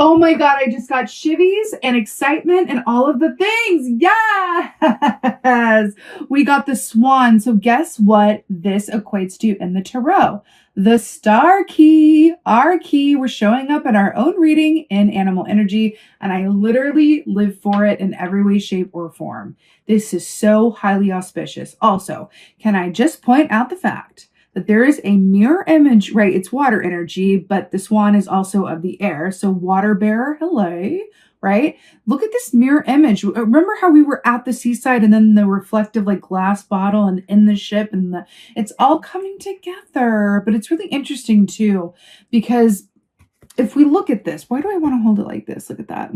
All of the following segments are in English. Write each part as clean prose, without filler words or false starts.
Oh my God, I just got shivies and excitement and all of the things. Yes! We got the swan. So guess what this equates to in the tarot? The star key, our key. We're showing up in our own reading in animal energy, and I literally live for it in every way, shape, or form. This is so highly auspicious. Also, can I just point out the fact that there is a mirror image, right? It's water energy, but the swan is also of the air. So water bearer, hello, right? Look at this mirror image. Remember how we were at the seaside and then the reflective like glass bottle and in the ship and it's all coming together. But it's really interesting too, because if we look at this, why do I want to hold it like this? Look at that.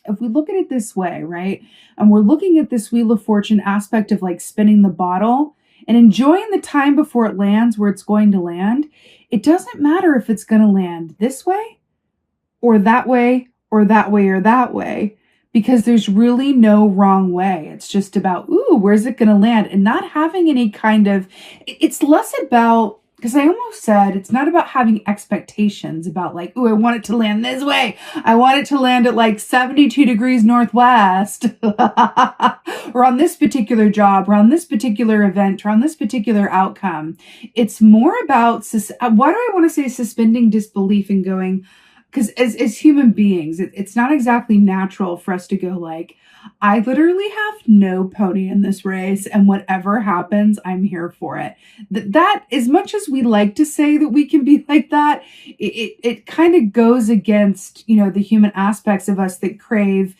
If we look at it this way, right? And we're looking at this Wheel of Fortune aspect of like spinning the bottle and enjoying the time before it lands where it's going to land. It doesn't matter if it's going to land this way or that way or that way or that way, because there's really no wrong way. It's just about, ooh, where's it going to land? And not having any kind of, it's less about, because I almost said it's not about having expectations about like, oh, I want it to land this way. I want it to land at like 72 degrees northwest or on this particular job or on this particular event or on this particular outcome. It's more about, why do I want to say suspending disbelief and going, because as human beings, it's not exactly natural for us to go like, I literally have no pony in this race, and whatever happens, I'm here for it. That as much as we like to say that we can be like that, it kind of goes against, the human aspects of us that crave,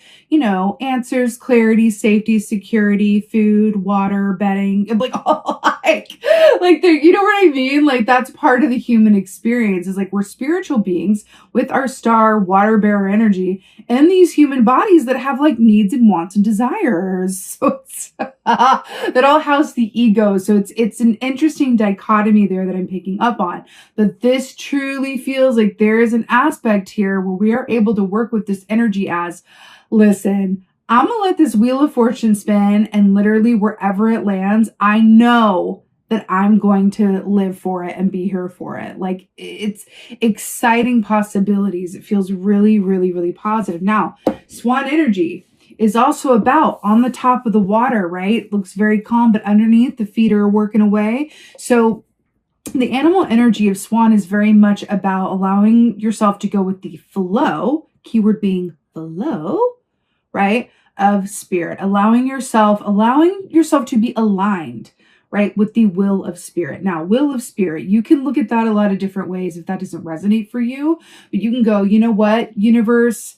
answers, clarity, safety, security, food, water, bedding, like you know what I mean? Like that's part of the human experience is like we're spiritual beings with our star water bearer energy and these human bodies that have like needs and wants and desires. So it's, that all house the ego. So it's an interesting dichotomy there that I'm picking up on. But this truly feels like there is an aspect here where we are able to work with this energy as, listen, I'm going to let this Wheel of Fortune spin and literally wherever it lands, I know that I'm going to live for it and be here for it. Like it's exciting possibilities. It feels really, really, really positive. Now, swan energy is also about on the top of the water, right? It looks very calm, but underneath the feet are working away. So the animal energy of swan is very much about allowing yourself to go with the flow, keyword being flow, right? Of spirit, allowing yourself to be aligned, right? With the will of spirit. Now, will of spirit, you can look at that a lot of different ways if that doesn't resonate for you, but you can go, you know what? Universe,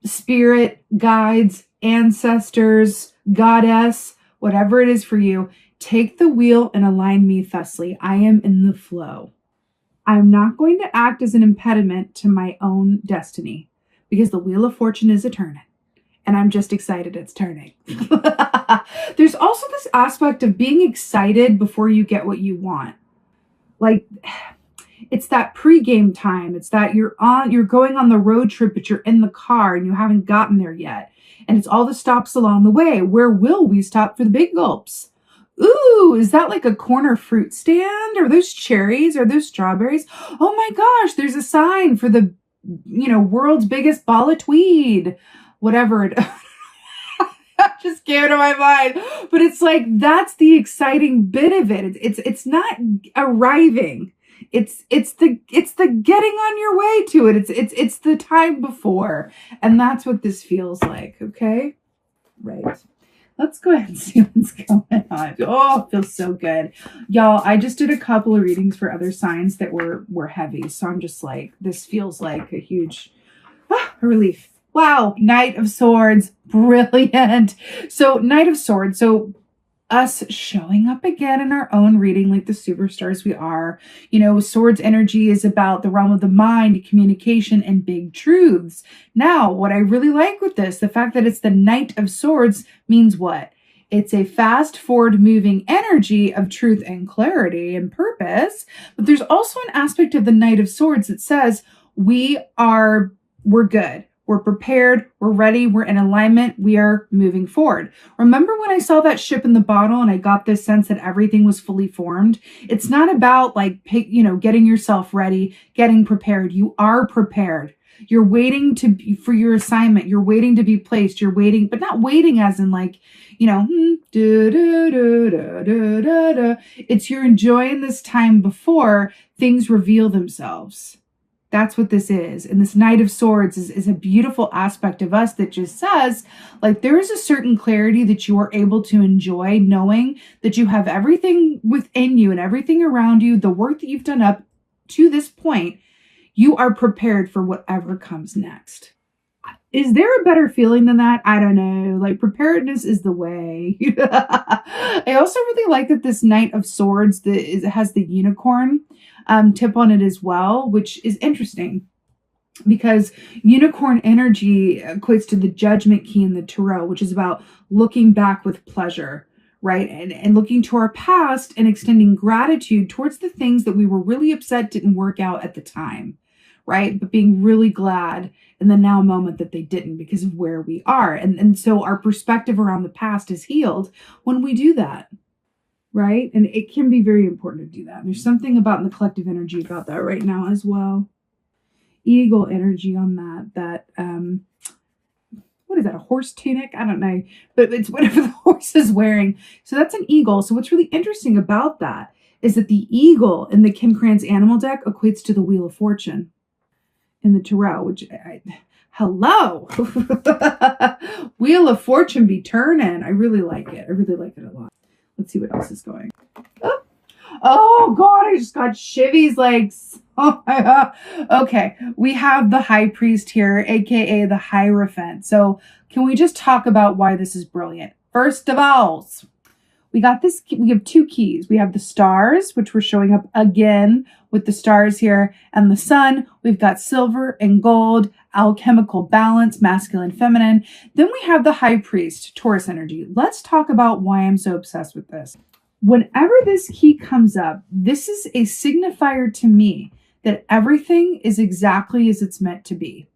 spirit, guides, ancestors, goddess, whatever it is for you, take the wheel and align me thusly. I am in the flow. I'm not going to act as an impediment to my own destiny because the Wheel of Fortune is a turning. And I'm just excited it's turning. There's also this aspect of being excited before you get what you want. Like, it's that pregame time. It's that you're going on the road trip, but you're in the car and you haven't gotten there yet. And it's all the stops along the way. Where will we stop for the big gulps? Ooh, is that like a corner fruit stand? Are those cherries? Are those strawberries? Oh my gosh, there's a sign for the, world's biggest ball of tweed. Whatever it just came to my mind. But it's like, that's the exciting bit of it. It's not arriving. It's the getting on your way to it. It's the time before. And that's what this feels like. Okay. Right. Let's go ahead and see what's going on. Oh, it feels so good. Y'all, I just did a couple of readings for other signs that were heavy. So I'm just like, this feels like a huge relief. Wow. Knight of Swords. Brilliant. So Knight of Swords. So us showing up again in our own reading like the superstars we are. Swords energy is about the realm of the mind, communication, and big truths. Now, what I really like with this, the fact that it's the Knight of Swords means what? It's a fast forward moving energy of truth and clarity and purpose. But there's also an aspect of the Knight of Swords that says we're good. We're prepared. We're ready. We're in alignment. We are moving forward. Remember when I saw that ship in the bottle and I got this sense that everything was fully formed? It's not about like, getting yourself ready, getting prepared. You are prepared. You're waiting for your assignment. You're waiting to be placed. You're waiting, but not waiting as in like, it's you're enjoying this time before things reveal themselves. That's what this is. And this Knight of Swords is a beautiful aspect of us that just says, like, there is a certain clarity that you are able to enjoy, knowing that you have everything within you and everything around you, the work that you've done up to this point, you are prepared for whatever comes next. Is there a better feeling than that? I don't know. Like, preparedness is the way. I also really like that this Knight of Swords has the unicorn tip on it as well, which is interesting because unicorn energy equates to the judgment key in the tarot, which is about looking back with pleasure, right? And looking to our past and extending gratitude towards the things that we were really upset didn't work out at the time, right? But being really glad in the now moment that they didn't because of where we are. And so our perspective around the past is healed when we do that, right? And it can be very important to do that. There's something about in the collective energy about that right now as well. Eagle energy on that, what is that, a horse tunic? I don't know, but it's whatever the horse is wearing. So that's an eagle. So what's really interesting about that is that the eagle in the Kim Krans animal deck equates to the Wheel of Fortune in the tarot, which hello. Wheel of Fortune be turning. I really like it. I really like it a lot. Let's see what else is going. Oh God, I just got Shivy's legs. Oh my God. Okay, we have the High Priest here, aka the Hierophant. So can we just talk about why this is brilliant? First of all, we got this. We have two keys. We have the stars, which we're showing up again with the stars here, and the sun. We've got silver and gold, alchemical balance, masculine, feminine. Then we have the High Priest, Taurus energy. Let's talk about why I'm so obsessed with this. Whenever this key comes up, this is a signifier to me that everything is exactly as it's meant to be.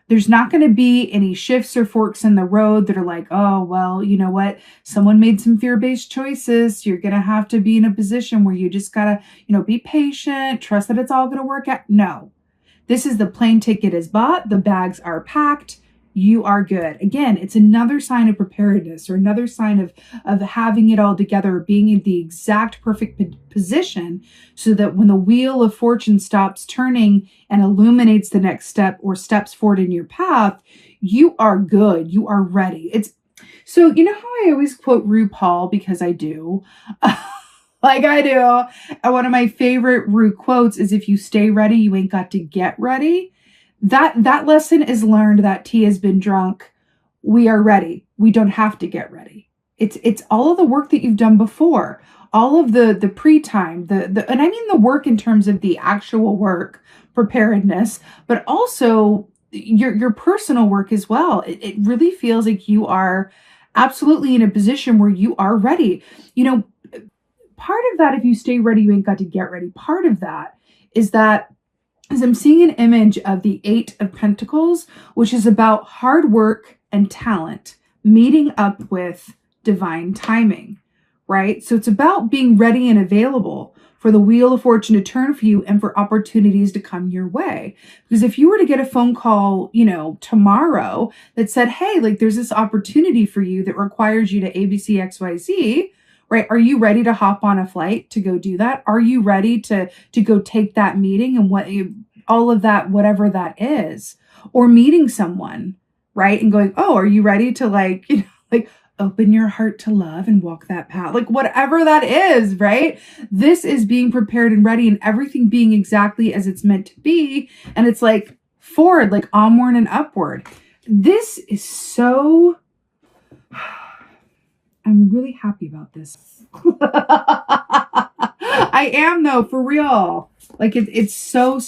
There's not going to be any shifts or forks in the road that are like, oh, well, you know what? Someone made some fear-based choices. You're going to have to be in a position where you just got to, be patient, trust that it's all going to work out. No, this is the plane ticket is bought. The bags are packed. You are good. Again, it's another sign of preparedness or another sign of having it all together, being in the exact perfect position so that when the Wheel of Fortune stops turning and illuminates the next step or steps forward in your path, you are good. You are ready. So you know how I always quote RuPaul because I do. Like I do. And one of my favorite Ru quotes is, if you stay ready, you ain't got to get ready. That lesson is learned. That tea has been drunk. We are ready. We don't have to get ready. It's all of the work that you've done before, all of the pre-time, and I mean the work in terms of the actual work, preparedness, but also your personal work as well. It really feels like you are absolutely in a position where you are ready. Part of that, if you stay ready, you ain't got to get ready. Part of that is I'm seeing an image of the 8 of Pentacles, which is about hard work and talent meeting up with divine timing, right? So it's about being ready and available for the Wheel of Fortune to turn for you and for opportunities to come your way. Because if you were to get a phone call, tomorrow that said, hey, like there's this opportunity for you that requires you to ABC, XYZ, right? Are you ready to hop on a flight to go do that? Are you ready to go take that meeting and all of that, whatever that is, or meeting someone, right? And going, oh, are you ready to like open your heart to love and walk that path? Like whatever that is, right? This is being prepared and ready and everything being exactly as it's meant to be. And it's like forward, like onward and upward. This is so... I'm really happy about this. I am though, for real. Like it's so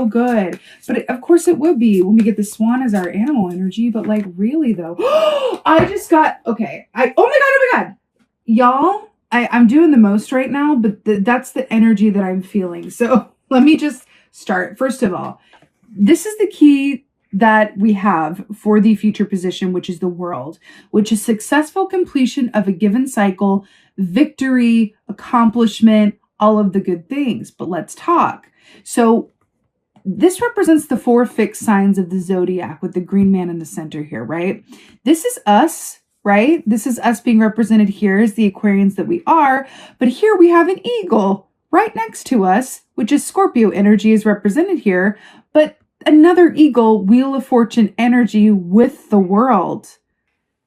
good. But of course it would be when we get the swan as our animal energy. But like really though, I just got, okay. Oh my God. Y'all, I'm doing the most right now, but that's the energy that I'm feeling. So let me just start. First of all, this is the key that we have for the future position, which is the world, which is successful completion of a given cycle, victory, accomplishment, all of the good things. But let's talk. So this represents the 4 fixed signs of the zodiac with the green man in the center here, right? This is us, right? This is us being represented here as the Aquarians that we are. But here we have an eagle right next to us, which is Scorpio energy is represented here. But another eagle, Wheel of Fortune energy with the world.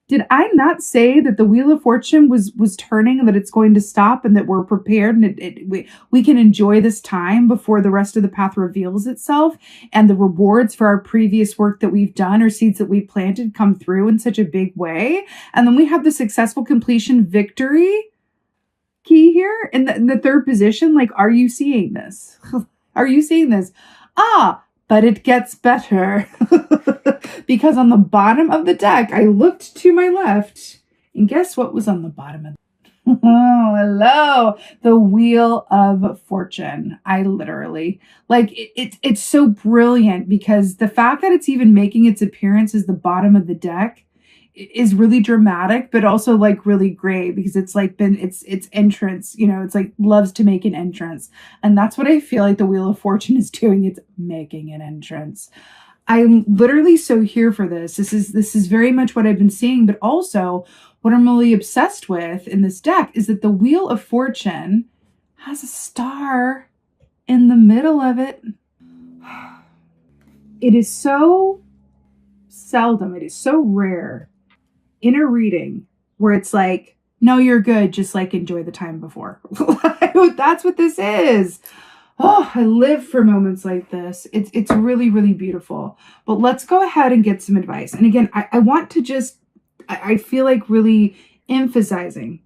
Did I not say that the Wheel of Fortune was turning and that it's going to stop and that we're prepared and we can enjoy this time before the rest of the path reveals itself and the rewards for our previous work that we've done or seeds that we planted come through in such a big way? And then we have the successful completion victory key here in the third position. Like, are you seeing this? Are you seeing this? But it gets better because on the bottom of the deck, I looked to my left and guess what was on the bottom of the Oh, hello. The Wheel of Fortune. I literally like it's so brilliant because the fact that it's even making its appearance as the bottom of the deck is really dramatic, but also like really great because it's like been its entrance, you know, it's like loves to make an entrance. And that's what I feel like the Wheel of Fortune is doing. It's making an entrance. I'm literally so here for this. This is very much what I've been seeing, but also what I'm really obsessed with in this deck is that the Wheel of Fortune has a star in the middle of it. It is so seldom, it is so rare in a reading where it's like, no, you're good, just like enjoy the time before. That's what this is. Oh, I live for moments like this. It's really, really beautiful. But let's go ahead and get some advice. And again, I want to just, I feel like really emphasizing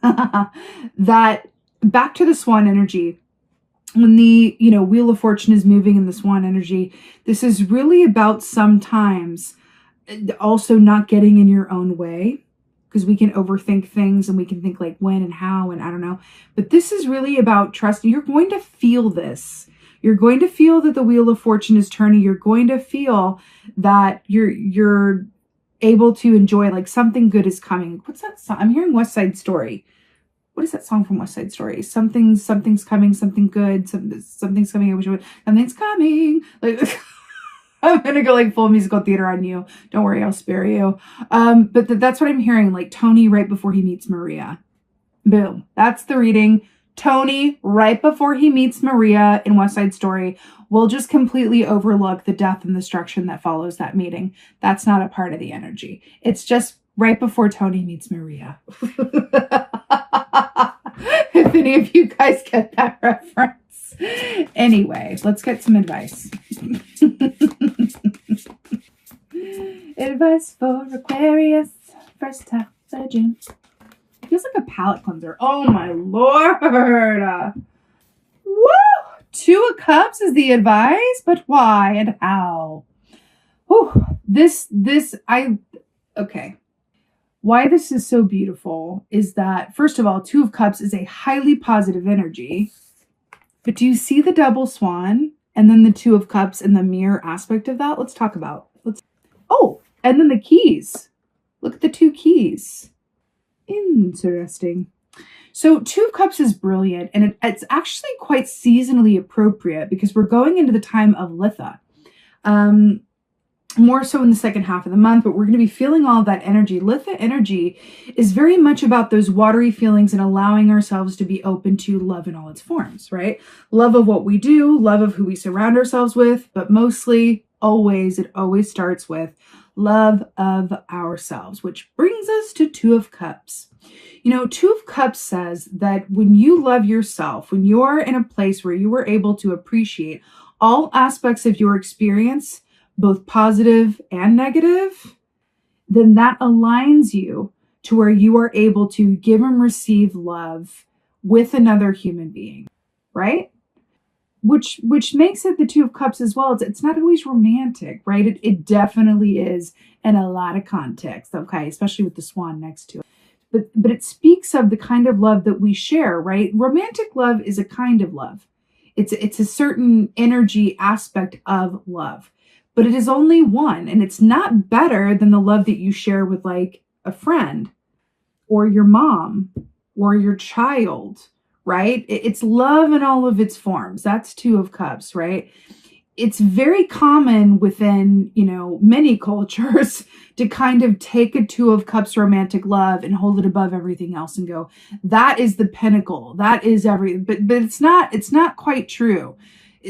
that back to the swan energy. When the, Wheel of Fortune is moving in the swan energy, this is really about sometimes also not getting in your own way, because we can overthink things and we can think like when and how and I don't know. But this is really about trusting. You're going to feel this. You're going to feel that the Wheel of Fortune is turning. You're going to feel that you're able to enjoy, like something good is coming. What's that song? I'm hearing West Side Story. What is that song from West Side Story? Something's coming, something good, something's coming. I wish I would. Something's coming. Like I'm gonna go like full musical theater on you. Don't worry, I'll spare you. But that's what I'm hearing. Like Tony right before he meets Maria. Boom. That's the reading. Tony right before he meets Maria in West Side Story will just completely overlook the death and destruction that follows that meeting. That's not a part of the energy. It's just right before Tony meets Maria. If any of you guys get that reference. Anyway, let's get some advice. Advice for Aquarius. First half of June. Feels like a palate cleanser. Oh my Lord. Woo! 2 of Cups is the advice, but why and how? Whew. Okay. Why this is so beautiful is that, first of all, 2 of Cups is a highly positive energy. But do you see the double swan and then the 2 of Cups and the mirror aspect of that? Let's talk about. Oh, and then the keys. Look at the 2 keys. Interesting. So 2 of Cups is brilliant, and it's actually quite seasonally appropriate because we're going into the time of Litha. More so in the second half of the month, but we're going to be feeling all of that energy. Litha energy is very much about those watery feelings and allowing ourselves to be open to love in all its forms, right? Love of what we do, love of who we surround ourselves with, but mostly, it always starts with love of ourselves, which brings us to 2 of Cups. 2 of Cups says that when you love yourself, when you are in a place where you are able to appreciate all aspects of your experience, both positive and negative, then that aligns you to where you are able to give and receive love with another human being, right? Which makes it the 2 of Cups as well. It's not always romantic, right? It definitely is in a lot of context, okay? Especially with the swan next to it. But it speaks of the kind of love that we share, right? Romantic love is a kind of love. It's a certain energy aspect of love. but it is only one, and it's not better than the love that you share with like a friend or your mom or your child, right? It's love in all of its forms. That's Two of Cups, right? It's very common within, many cultures to kind of take a Two of Cups romantic love and hold it above everything else and go, that is the pinnacle. That is everything. But it's not quite true.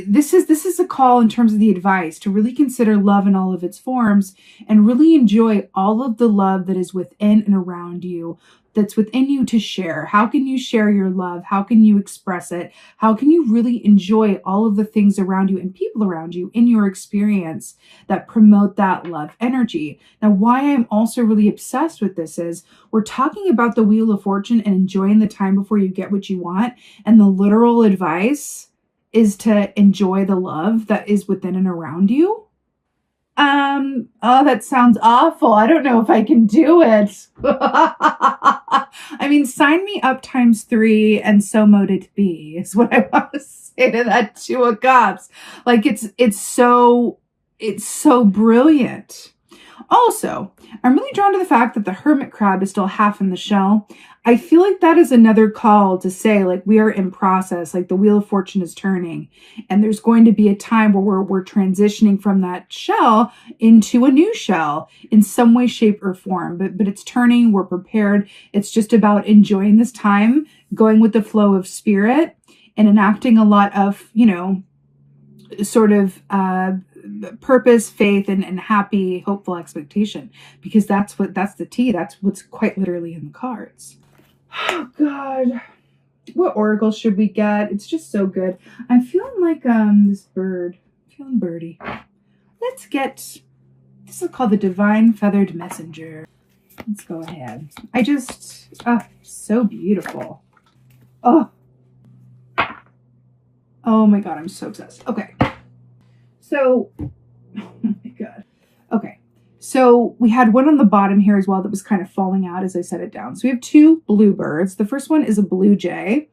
This is a call in terms of the advice to really consider love in all of its forms and really enjoy all of the love that is within and around you, that's within you to share. How can you share your love? How can you express it? How can you really enjoy all of the things around you and people around you in your experience that promote that love energy? Now, why I'm also really obsessed with this is we're talking about the Wheel of Fortune and enjoying the time before you get what you want. And the literal advice is to enjoy the love that is within and around you. Oh, that sounds awful. I don't know if I can do it. I mean, sign me up ×3 and so mote it be is what I want to say to that Two of Cups. Like it's so brilliant. Also, I'm really drawn to the fact that the Hermit crab is still half in the shell. I feel like that is another call to say, like, we are in process, like the Wheel of Fortune is turning, and there's going to be a time where we're transitioning from that shell into a new shell in some way, shape, or form. But it's turning, we're prepared. It's just about enjoying this time, going with the flow of spirit, and enacting a lot of, sort of purpose, faith, and happy, hopeful expectation, because that's the tea. That's what's quite literally in the cards. Oh God, what oracle should we get? It's just so good. I'm feeling like this bird. I'm feeling birdie. Let's get, this is called the Divine Feathered Messenger. Let's go ahead. So beautiful. Oh my God, I'm so obsessed. Okay. So, oh my God. Okay. So we had one on the bottom here as well that was kind of falling out as I set it down. So we have two bluebirds. The first one is a blue jay.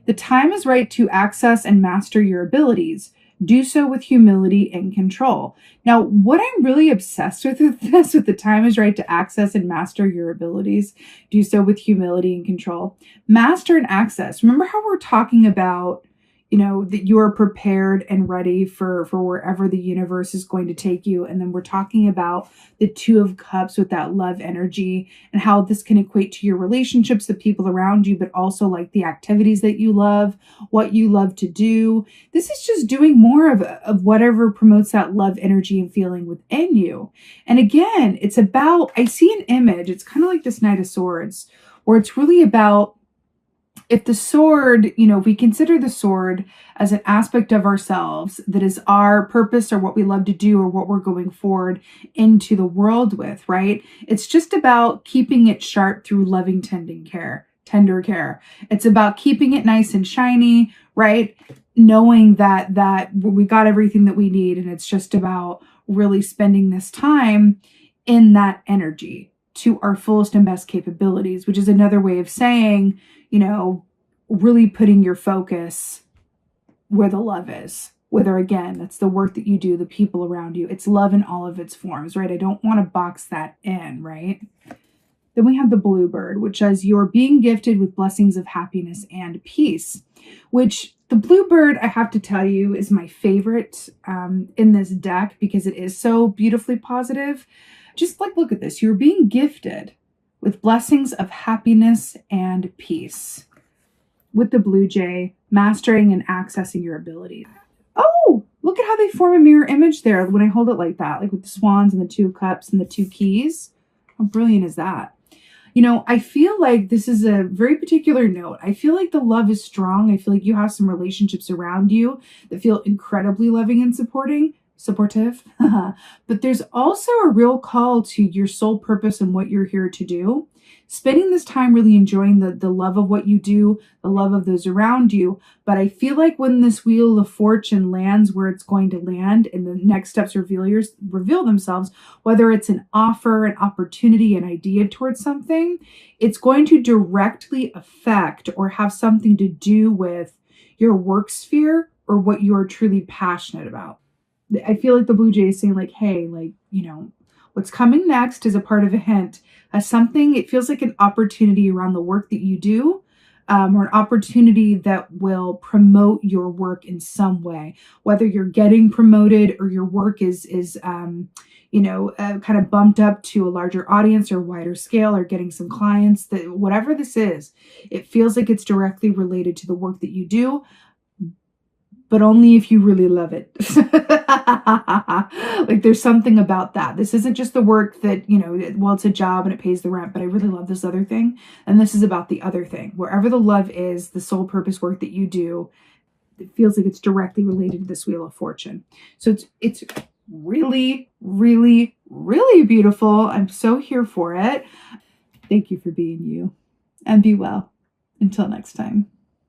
The time is right to access and master your abilities. Do so with humility and control. Now, what I'm really obsessed with this, with the time is right to access and master your abilities. Do so with humility and control. Master and access. Remember how we're talking about, that you are prepared and ready for wherever the universe is going to take you. And then we're talking about the Two of Cups with that love energy and how this can equate to your relationships, the people around you, but also like the activities that you love, what you love to do. This is just doing more of whatever promotes that love energy and feeling within you. And again, it's about, I see an image, it's kind of like this Knight of Swords, where it's really about, if the sword, if we consider the sword as an aspect of ourselves that is our purpose or what we love to do or what we're going forward into the world with, right? It's just about keeping it sharp through loving, tender care. It's about keeping it nice and shiny, right? Knowing that we got everything that we need, and it's just about really spending this time in that energy to our fullest and best capabilities, which is another way of saying, really putting your focus where the love is. Whether, again, that's the work that you do, the people around you. It's love in all of its forms, right? I don't want to box that in, right? Then we have the bluebird, which says you're being gifted with blessings of happiness and peace, which the bluebird, I have to tell you, is my favorite in this deck because it is so beautifully positive. Just like, look at this. You're being gifted with blessings of happiness and peace. With the blue jay, mastering and accessing your abilities. Oh, look at how they form a mirror image there when I hold it like that, like with the swans and the Two of Cups and the two keys. How brilliant is that? I feel like this is a very particular note. I feel like the love is strong. I feel like you have some relationships around you that feel incredibly loving and supportive. But there's also a real call to your soul purpose and what you're here to do. Spending this time really enjoying the love of what you do, the love of those around you. But I feel like when this Wheel of Fortune lands where it's going to land and the next steps reveal themselves, whether it's an offer, an opportunity, an idea towards something, it's going to directly affect or have something to do with your work sphere or what you are truly passionate about. I feel like the Blue Jay is saying like, hey, like, you know, what's coming next is a part of a hint. Something, it feels like an opportunity around the work that you do, or an opportunity that will promote your work in some way, whether you're getting promoted or your work is kind of bumped up to a larger audience or wider scale, or getting some clients, that whatever this is, it feels like it's directly related to the work that you do, but only if you really love it. Like there's something about that. This isn't just the work that, well, it's a job and it pays the rent, but I really love this other thing. And this is about the other thing. Wherever the love is, the sole purpose work that you do, it feels like it's directly related to this Wheel of Fortune. So it's really, really, really beautiful. I'm so here for it. Thank you for being you, and be well. Until next time.